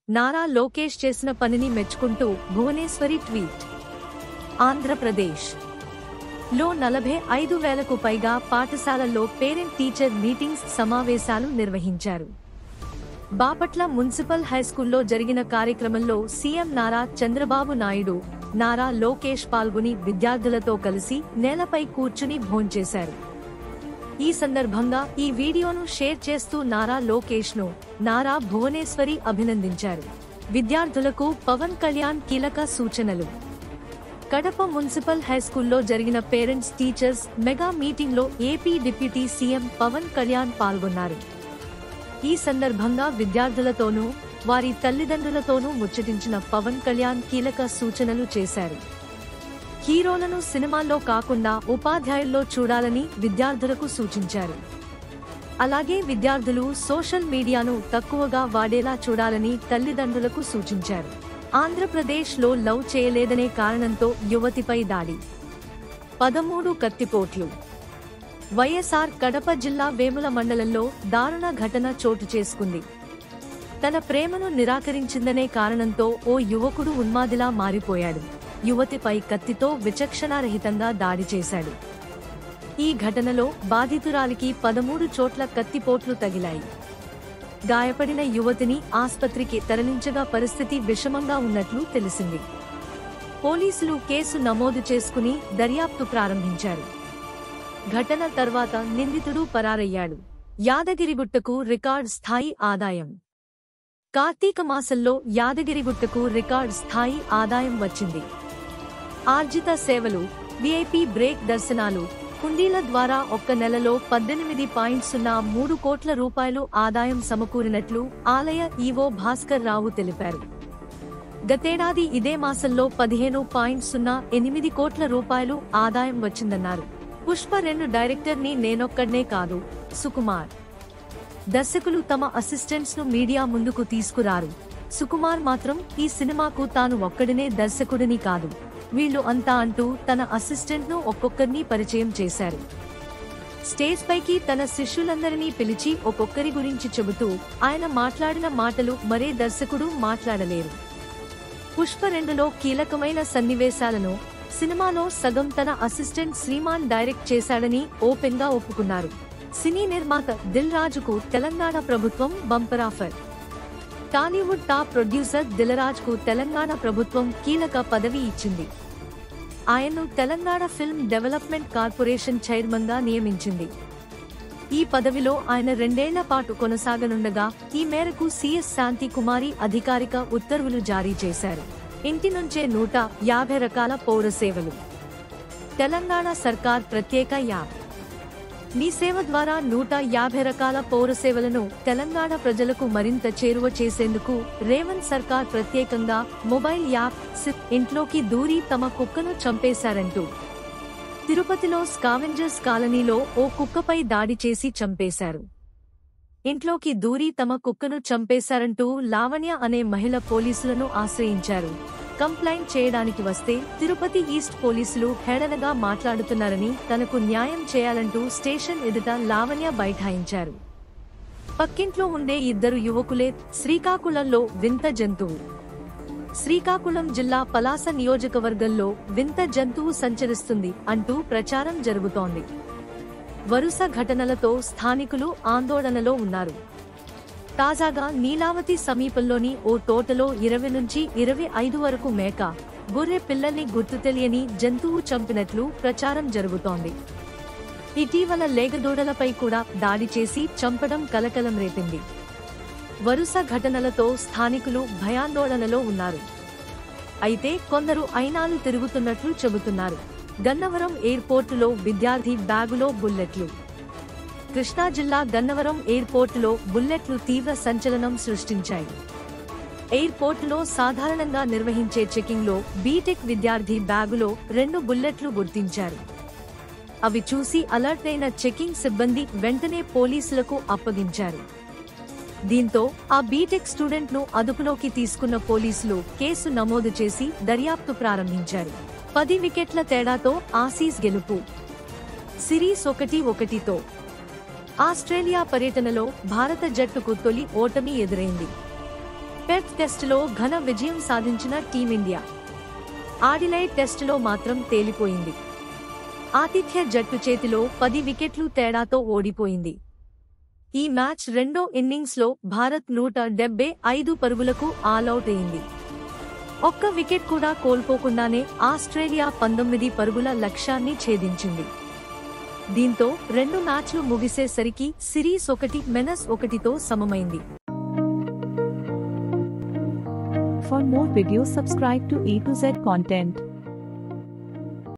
నారా లోకేష్ చేసిన పనిని మెచ్చుకుంటూ భువనేశ్వరి ట్వీట్. ఆంధ్రప్రదేశ్ లో 45,000కు పైగా పాఠశాలల్లో పేరెంట్ టీచర్ మీటింగ్స్ సమావేశాలు నిర్వహించారు. బాపట్ల మున్సిపల్ హైస్కూల్లో జరిగిన కార్యక్రమంలో సీఎం నారా చంద్రబాబు నాయుడు, నారా లోకేష్ పాల్గొని విద్యార్థులతో కలిసి నేలపై కూర్చుని భోంచేశారు. ఈ సందర్భంగా ఈ వీడియోను షేర్ చేస్తూ నారా లోకేష్ ను నారా భువనేశ్వరి అభినందించారు. విద్యార్థులకు పవన్ కళ్యాణ్ కీలక సూచనలు. కడప మున్సిపల్ హైస్కూల్లో జరిగిన పేరెంట్స్ టీచర్స్ మెగా మీటింగ్లో AP deputy CM Pawan Kalyan పాల్గొన్నారు. ఈ సందర్భంగా విద్యార్థులతోనూ వారి తల్లిదండ్రులతోనూ ముచ్చటించిన పవన్ కళ్యాణ్ కీలక సూచనలు చేశారు. హీరోలను సినిమాల్లో కాకుండా ఉపాధ్యాయుల్లో చూడాలని విద్యార్థులకు సూచించారు. అలాగే విద్యార్థులు సోషల్ మీడియాను తక్కువగా వాడేలా చూడాలని తల్లిదండ్రులకు సూచించారు. ఆంధ్రప్రదేశ్లో లవ్ చేయలేదనే కారణంతో యువతిపై దాడి, 13 కత్తిపోట్లు. వైఎస్ఆర్ కడప జిల్లా వేముల మండలంలో దారుణ ఘటన చోటు చేసుకుంది. తన ప్రేమను నిరాకరించిందనే కారణంతో ఓ యువకుడు ఉన్మాదిలా మారిపోయాడు. యువతిపై కత్తితో విచక్షణారహితంగా దాడి చేశాడు. ఈ ఘటనలో బాధితురాలికి 13 చోట్ల కత్తిపోట్లు తగిలాయి. గాయపడిన యువతిని ఆస్పత్రికి తరలించగా పరిస్థితి విషమంగా ఉన్నట్లు తెలిసింది. పోలీసులు కేసు నమోదు చేసుకుని దర్యాప్తు ప్రారంభించారు. ఘటన తర్వాత నిందితుడు పరారయ్యాడు. యాదగిరిగుట్టకు రికార్డ్ స్థాయి ఆదాయం. కార్తీక మాసంలో యాదగిరిగుట్టకు రికార్డ్ స్థాయి ఆదాయం వచ్చింది. ఆర్జిత సేవలు, విఐపి బ్రేక్ దర్శనాలు, హుండీల ద్వారా ఒక్క నెలలో 18.03 కోట్ల రూపాయలు ఆదాయం సమకూరినట్లు ఆలయ ఈవో భాస్కర్ రావు తెలిపారు. గతేడాది ఇదే మాసంలో 15.08 కోట్ల రూపాయలు ఆదాయం వచ్చిందన్నారు. పుష్ప 2 డైరెక్టర్ని నేనొక్కడ్నే కాదు, సుకుమార్. దర్శకులు తమ అసిస్టెంట్స్ ను మీడియా ముందుకు తీసుకురారు. సుకుమార్ మాత్రం ఈ సినిమాకు తాను ఒక్కడినే దర్శకుడిని కాదు, వీళ్ళు అంతా అంటూ తన అసిస్టెంట్ ను ఒక్కొక్కరిని పరిచయం చేశారు. స్టేజ్ పైకి తన శిష్యులందరినీ పిలిచి ఒక్కొక్కరి గురించి చెబుతూ ఆయన మాట్లాడిన మాటలు మరే దర్శకుడు మాట్లాడలేరు. పుష్ప 2లో కీలకమైన సన్నివేశాలను సినిమాలో సగం తన అసిస్టెంట్ శ్రీమాన్ డైరెక్ట్ చేశాడని ఓపెన్ గా ఒప్పుకున్నారు. సినీ నిర్మాత దిల్ రాజుకు తెలంగాణ ప్రభుత్వం bumper offer. Tollywood top producer Dil కు తెలంగాణ ప్రభుత్వం కీలక పదవి ఇచ్చింది. ఆయన్ను Telangana film development corporation chairman గా నియమించింది. ఈ పదవిలో ఆయన 2 ఏళ్ల పాటు కొనసాగనుండగా ఈ మేరకు సీఎస్ శాంతి కుమారి అధికారిక ఉత్తర్వులు జారీ చేశారు. ఇంటి నుంచే 150 రకాల పౌర సేవలు. తెలంగాణ సర్కార్ ప్రత్యేక యాప్ మీ సేవ ద్వారా 150 రకాల పౌర సేవలను తెలంగాణ ప్రజలకు మరింత చేరువ చేసేందుకు రేవంత్ సర్కార్ ప్రత్యేకంగా మొబైల్ యాప్ సిప్. ఇంట్లోకి దూరి తమ కుక్కను చంపేశారంటూ తిరుపతిలో స్కావెంజర్స్ కాలనీలో ఓ కుక్కపై దాడి చేసి చంపేశారు. ఇంట్లోకి దూరి తమ కుక్కను చంపేశారంటూ లావణ్య అనే మహిళ పోలీసులను ఆశ్రయించారు. కంప్లైంట్ చేయడానికి వస్తే తిరుపతి ఈస్ట్ పోలీసులు హేళనగా మాట్లాడుతున్నారని, తనకు న్యాయం చేయాలంటూ స్టేషన్ ఎదుట లావణ్య బైఠాయించారు. పక్కింట్లో ఉండే 2 యువకులే శ్రీకాకుళంలో వింత జంతువు. శ్రీకాకుళం జిల్లా పలాస నియోజకవర్గంలో వింత జంతువు సంచరిస్తుంది అంటూ ప్రచారం జరుగుతోంది. వరుస ఘటనలతో స్థానికులు ఆందోళనలో ఉన్నారు. తాజాగా నీలావతి సమీపంలోని ఓ తోటలో 20 నుంచి 25 వరకు మేక, గొర్రె పిల్లల్ని గుర్తు తెలియని జంతువు చంపినట్లు ప్రచారం జరుగుతోంది. ఇటీవల లేగదూడలపై కూడా దాడి చేసి చంపడం కలకలం రేపింది. వరుస ఘటనలతో స్థానికులు భయాందోళనలో ఉన్నారు. అయితే కొందరు అయినాలు తిరుగుతున్నట్లు చెబుతున్నారు. గన్నవరం ఎయిర్పోర్టులో విద్యార్థి బ్యాగులో బుల్లెట్లు. కృష్ణా జిల్లా గన్నవరం ఎయిర్పోర్టులో బుల్లెట్లు తీవ్ర సంచలనం సృష్టించాయి. ఎయిర్పోర్టులో సాధారణంగా నిర్వహించే చెకింగ్లో బీటెక్ విద్యార్థి బ్యాగులో 2 బుల్లెట్లు గుర్తించారు. అవి చూసి అలర్ట్ అయిన చెకింగ్ సిబ్బంది వెంటనే పోలీసులకు అప్పగించారు. దీంతో ఆ బీటెక్ స్టూడెంట్ ను అదుపులోకి తీసుకున్న పోలీసులు కేసు నమోదు చేసి దర్యాప్తు ప్రారంభించారు. 10 వికెట్ల తేడాతో ఆసీస్ గెలుపు. సిరీస్ 1-1తో ఆస్ట్రేలియా పర్యటనలో భారత జట్టుకు తొలి ఓటమి ఎదురైంది. పెర్త్ టెస్టులో ఘన విజయం సాధించిన టీమిండియా ఆడిలైడ్ టెస్టులో మాత్రం తేలిపోయింది. ఆతిథ్య జట్టు చేతిలో 10 వికెట్లు తేడాతో ఓడిపోయింది. ఈ మ్యాచ్ రెండో ఇన్నింగ్స్లో భారత్ 175 పరుగులకు ఆలౌట్ అయింది. ఒక్క వికెట్ కూడా కోల్పోకుండానే ఆస్ట్రేలియా 19 పరుగుల లక్ష్యాన్ని ఛేదించింది. దీంతో 2 మ్యాచ్లు ముగిసేసరికి series 1-1తో సమమైంది. For more videos, subscribe to A to Z content.